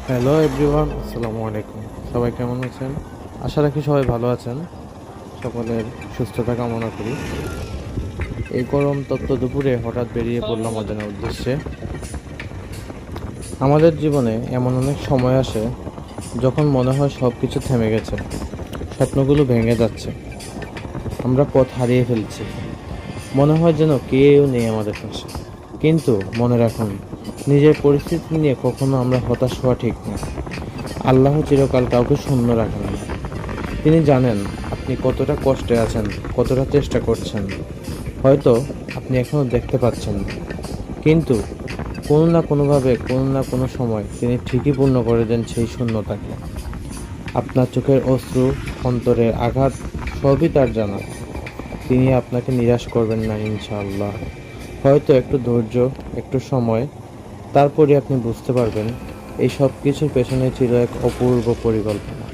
Hello everyone, আসসালামু আলাইকুম। সবাই কেমন আছেন? আশা রাখি সবাই ভালো আছেন। সকলের সুস্থতা কামনা করি। এই গরম তপ্ত দুপুরে হঠাৎ বেরিয়ে পড়লাম অজানা উদ্দেশ্যে। আমাদের জীবনে এমন অনেক সময় আসে যখন মনে হয় সব কিছু থেমে গেছে, স্বপ্নগুলো ভেঙে যাচ্ছে, আমরা পথ হারিয়ে ফেলছি। মনে হয় যেন কেউ নেই আমাদের পাশে। কিন্তু মনে রাখুন, নিজের পরিস্থিতি নিয়ে কখনো আমরা হতাশ হওয়া ঠিক না। আল্লাহ চিরকাল কাউকে শূন্য রাখেন না। তিনি জানেন আপনি কতটা কষ্টে আছেন, কতটা চেষ্টা করছেন। হয়তো আপনি এখনো দেখতে পাচ্ছেন না, কিন্তু কোনো না কোনোভাবে, কোনো না কোনো সময় তিনি ঠিকই পূর্ণ করে দেন সেই শূন্যতাকে। আপনার চোখের অশ্রু, অন্তরের আঘাত, সবই তার জানা। তিনি আপনাকে নিরাশ করবেন না, ইনশাআল্লাহ। হয়তো একটু ধৈর্য, একটু সময়, তারপরে আপনি বুঝতে পারবেন এই সব কিছুর পেছনে ছিল এক অপূর্ব পরিকল্পনা।